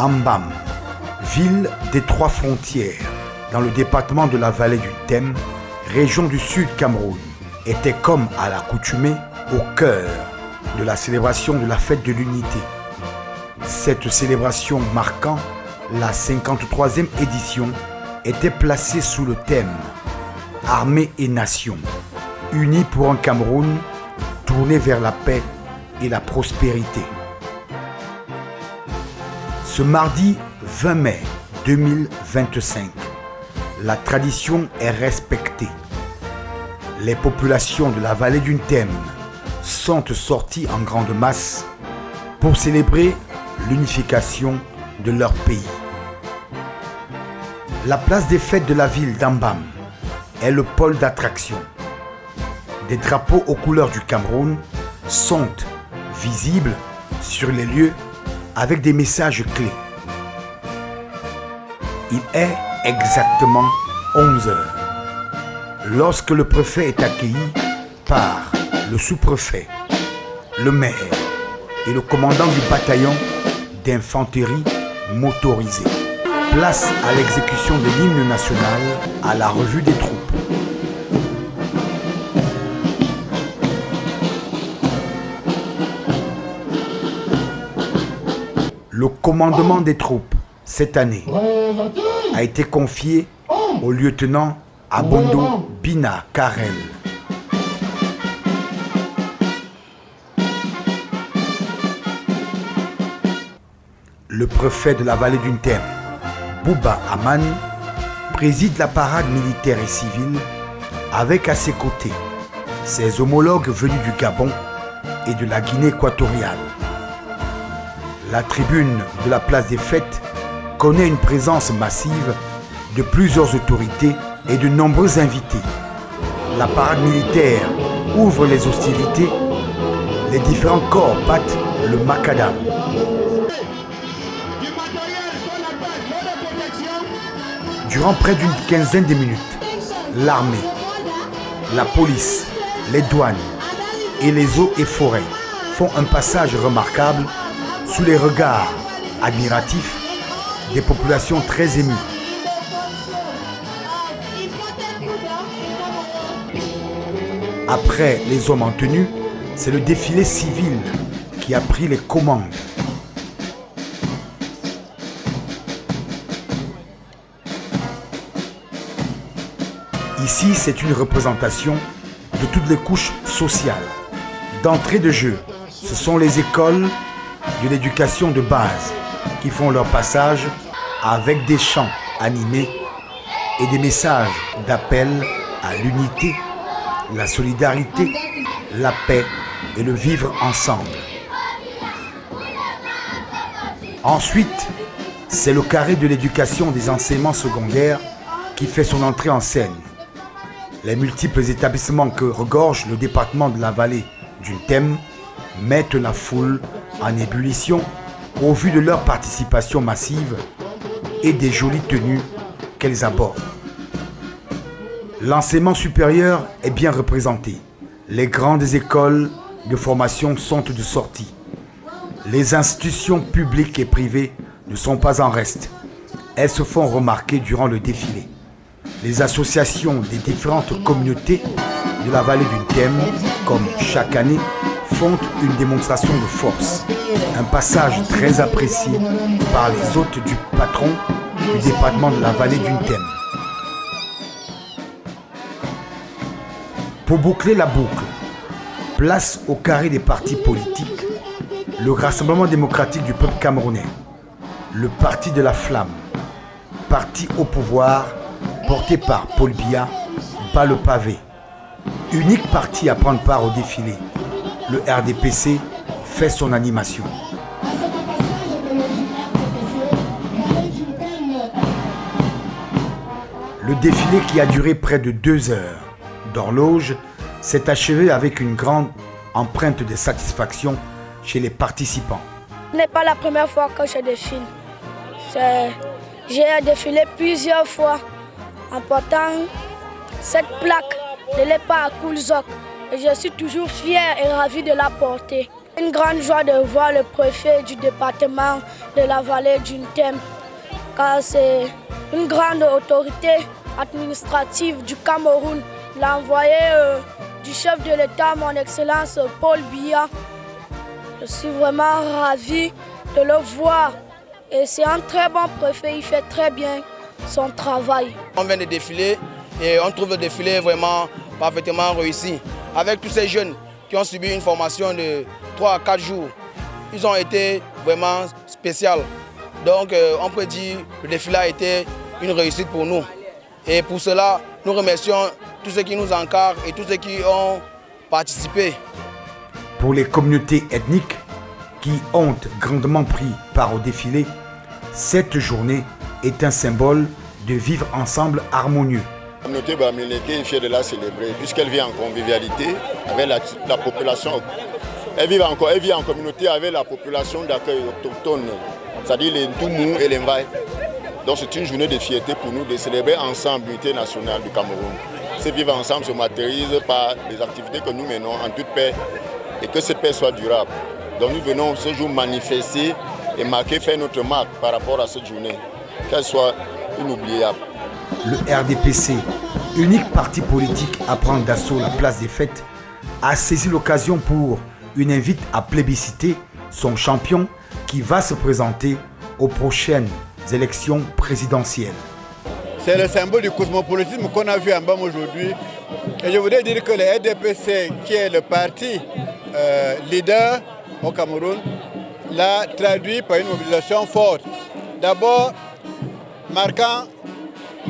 Ambam, ville des trois frontières, dans le département de la vallée du Tem, région du Sud Cameroun, était comme à l'accoutumée au cœur de la célébration de la fête de l'unité. Cette célébration marquant la 53e édition était placée sous le thème « Armée et Nation, unis pour un Cameroun tourné vers la paix et la prospérité ». Ce mardi 20 mai 2025, la tradition est respectée. Les populations de la vallée du Tem sont sorties en grande masse pour célébrer l'unification de leur pays. La place des fêtes de la ville d'Ambam est le pôle d'attraction. Des drapeaux aux couleurs du Cameroun sont visibles sur les lieux avec des messages clés. Il est exactement 11 h lorsque le préfet est accueilli par le sous-préfet, le maire et le commandant du bataillon d'infanterie motorisée. Place à l'exécution de l'hymne national à la revue des troupes. Le commandement des troupes, cette année, a été confié au lieutenant Abondo Bina Karel. Le préfet de la vallée du Tem, Bouba Aman, préside la parade militaire et civile avec à ses côtés ses homologues venus du Gabon et de la Guinée équatoriale. La tribune de la place des fêtes connaît une présence massive de plusieurs autorités et de nombreux invités. La parade militaire ouvre les hostilités. Les différents corps battent le macadam. Durant près d'une quinzaine de minutes, l'armée, la police, les douanes et les eaux et forêts font un passage remarquable sous les regards admiratifs des populations très émues. Après les hommes en tenue, c'est le défilé civil qui a pris les commandes. Ici, c'est une représentation de toutes les couches sociales. D'entrée de jeu, ce sont les écoles de l'éducation de base qui font leur passage avec des chants animés et des messages d'appel à l'unité, la solidarité, la paix et le vivre ensemble. Ensuite, c'est le carré de l'éducation des enseignements secondaires qui fait son entrée en scène. Les multiples établissements que regorge le département de la vallée du Tem mettent la foule en ébullition au vu de leur participation massive et des jolies tenues qu'elles abordent. L'enseignement supérieur est bien représenté. Les grandes écoles de formation sont de sortie. Les institutions publiques et privées ne sont pas en reste. Elles se font remarquer durant le défilé. Les associations des différentes communautés de la vallée du Tem, comme chaque année, font une démonstration de force. Un passage très apprécié par les hôtes du patron du département de la vallée du Tem. Pour boucler la boucle, place au carré des partis politiques, le Rassemblement démocratique du peuple camerounais, le Parti de la Flamme, parti au pouvoir porté par Paul Biya, bat le pavé. Unique parti à prendre part au défilé, le RDPC fait son animation. Le défilé qui a duré près de 2 heures d'horloge s'est achevé avec une grande empreinte de satisfaction chez les participants. Ce n'est pas la première fois que je défile. J'ai défilé plusieurs fois en portant cette plaque de l'EPA à Koulzok. Et je suis toujours fier et ravi de la porter. Une grande joie de voir le préfet du département de la vallée du Ntem, car c'est une grande autorité administrative du Cameroun, l'envoyé du chef de l'État, mon Excellence Paul Biya. Je suis vraiment ravi de le voir et c'est un très bon préfet, il fait très bien son travail. On vient de défiler et on trouve le défilé vraiment parfaitement réussi. Avec tous ces jeunes qui ont subi une formation de 3 à 4 jours, ils ont été vraiment spéciaux. Donc on peut dire que le défilé a été une réussite pour nous. Et pour cela, nous remercions tous ceux qui nous encadrent et tous ceux qui ont participé. Pour les communautés ethniques qui ont grandement pris part au défilé, cette journée est un symbole de vivre ensemble harmonieux. La communauté bamileke est fière de la célébrer puisqu'elle vit en convivialité avec la population. Elle vit en communauté avec la population d'accueil autochtone, c'est-à-dire les Ntoumou et les Mbaye. Donc c'est une journée de fierté pour nous de célébrer ensemble l'unité nationale du Cameroun. Ce vivre ensemble se matérialise par les activités que nous menons en toute paix et que cette paix soit durable. Donc nous venons ce jour manifester et marquer, faire notre marque par rapport à cette journée, qu'elle soit inoubliable. Le RDPC, unique parti politique à prendre d'assaut la place des fêtes, a saisi l'occasion pour une invite à plébisciter son champion qui va se présenter aux prochaines élections présidentielles. C'est le symbole du cosmopolitisme qu'on a vu en BAM aujourd'hui. Et je voudrais dire que le RDPC, qui est le parti leader au Cameroun, l'a traduit par une mobilisation forte. D'abord, marquant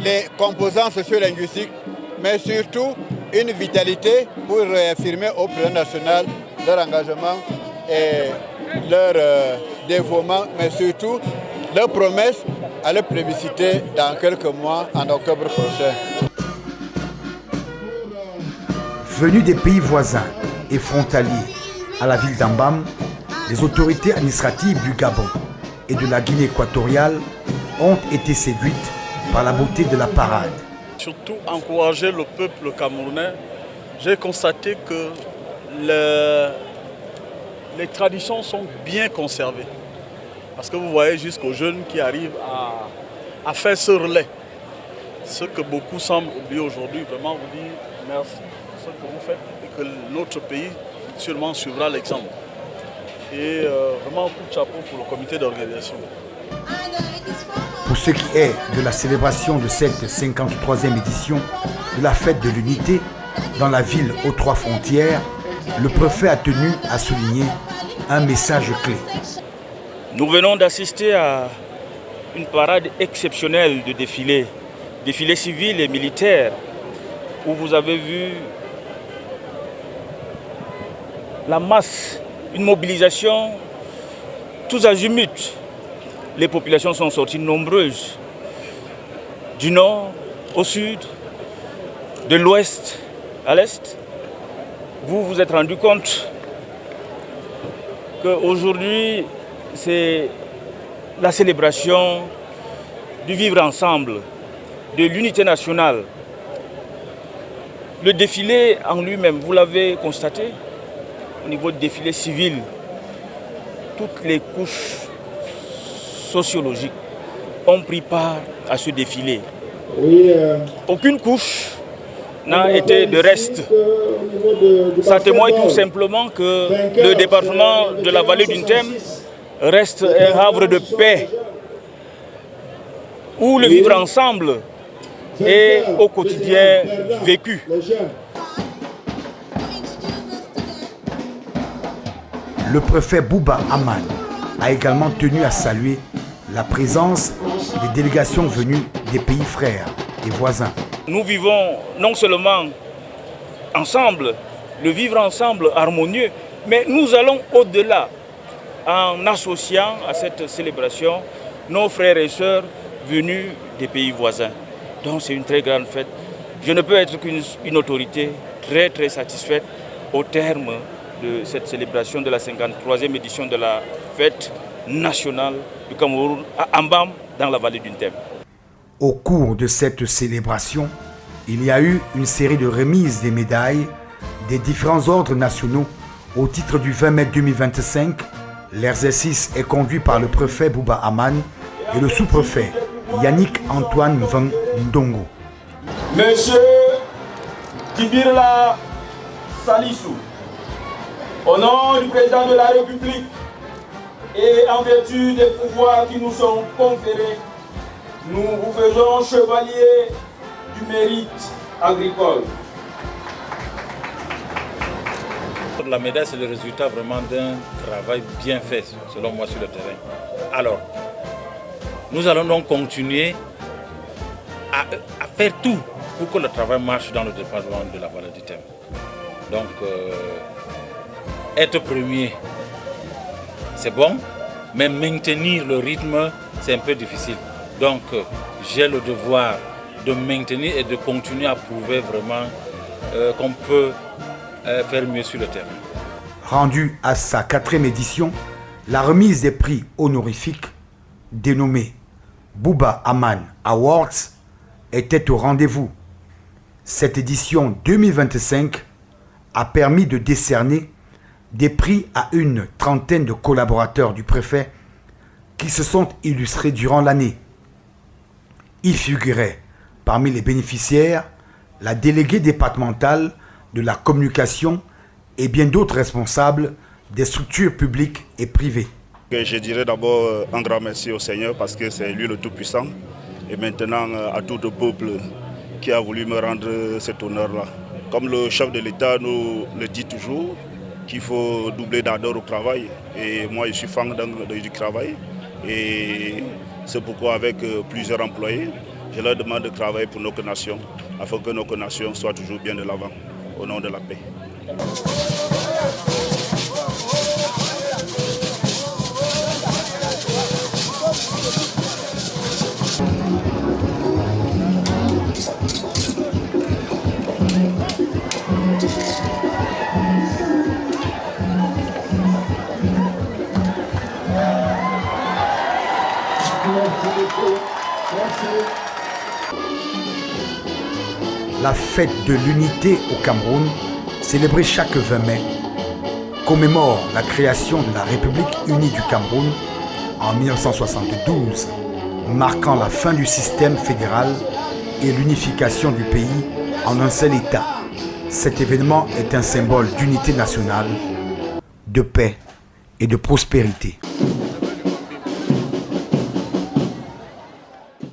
les composants socio-linguistiques, mais surtout une vitalité pour réaffirmer au président national leur engagement et leur dévouement, mais surtout leur promesse à le plébisciter dans quelques mois, en octobre prochain. Venus des pays voisins et frontaliers à la ville d'Ambam, les autorités administratives du Gabon et de la Guinée équatoriale ont été séduites par la beauté de la parade. Surtout encourager le peuple camerounais. J'ai constaté que les traditions sont bien conservées. Parce que vous voyez jusqu'aux jeunes qui arrivent à faire ce relais. Ce que beaucoup semblent oublier aujourd'hui, vraiment vous dire merci pour ce que vous faites et que notre pays sûrement suivra l'exemple. Et vraiment un coup de chapeau pour le comité d'organisation. Pour ce qui est de la célébration de cette 53e édition de la fête de l'unité dans la ville aux 3 frontières, le préfet a tenu à souligner un message clé. Nous venons d'assister à une parade exceptionnelle de défilés civils et militaires, où vous avez vu la masse, une mobilisation tous azimuts. Les populations sont sorties nombreuses, du nord au sud, de l'ouest à l'est. Vous vous êtes rendu compte qu'aujourd'hui, c'est la célébration du vivre ensemble, de l'unité nationale. Le défilé en lui-même, vous l'avez constaté, au niveau du défilé civil, toutes les couches sociologiques ont pris part à ce défilé. Aucune couche n'a été de reste. Ça témoigne tout simplement que le département de la vallée du Ntem reste un havre de paix où le vivre ensemble est au quotidien vécu. Le préfet Bouba Aman a également tenu à saluer la présence des délégations venues des pays frères et voisins. Nous vivons non seulement ensemble, le vivre ensemble harmonieux, mais nous allons au-delà en associant à cette célébration nos frères et sœurs venus des pays voisins. Donc c'est une très grande fête. Je ne peux être qu'une autorité très satisfaite au terme de cette célébration de la 53e édition de la fête nationale du Cameroun à Ambam, dans la vallée du Ntem. Au cours de cette célébration, il y a eu une série de remises des médailles des différents ordres nationaux Au titre du 20 mai 2025, l'exercice est conduit par le préfet Bouba Aman et le sous-préfet Yannick Antoine Van Ndongo. Monsieur Tibirla Salissou, au nom du président de la République et en vertu des pouvoirs qui nous sont conférés, nous vous faisons chevalier du mérite agricole. La médaille, c'est le résultat vraiment d'un travail bien fait, selon moi, sur le terrain. Alors, nous allons donc continuer à faire tout pour que le travail marche dans le département de la vallée du Tem. Donc, être premier, c'est bon, mais maintenir le rythme, c'est un peu difficile. Donc, j'ai le devoir de maintenir et de continuer à prouver vraiment qu'on peut faire mieux sur le terrain. Rendu à sa 4e édition, la remise des prix honorifiques dénommés Bouba Aman Awards était au rendez-vous. Cette édition 2025 a permis de décerner des prix à une trentaine de collaborateurs du préfet qui se sont illustrés durant l'année. Y figurait parmi les bénéficiaires la déléguée départementale de la communication et bien d'autres responsables des structures publiques et privées. Je dirais d'abord un grand merci au Seigneur parce que c'est lui le Tout-Puissant et maintenant à tout le peuple qui a voulu me rendre cet honneur-là. Comme le chef de l'État nous le dit toujours, qu'il faut doubler d'ardeur au travail et moi je suis fan du travail et c'est pourquoi avec plusieurs employés, je leur demande de travailler pour notre nation afin que notre nation soit toujours bien de l'avant au nom de la paix. La fête de l'unité au Cameroun, célébrée chaque 20 mai, commémore la création de la République unie du Cameroun en 1972, marquant la fin du système fédéral et l'unification du pays en un seul État. Cet événement est un symbole d'unité nationale, de paix et de prospérité.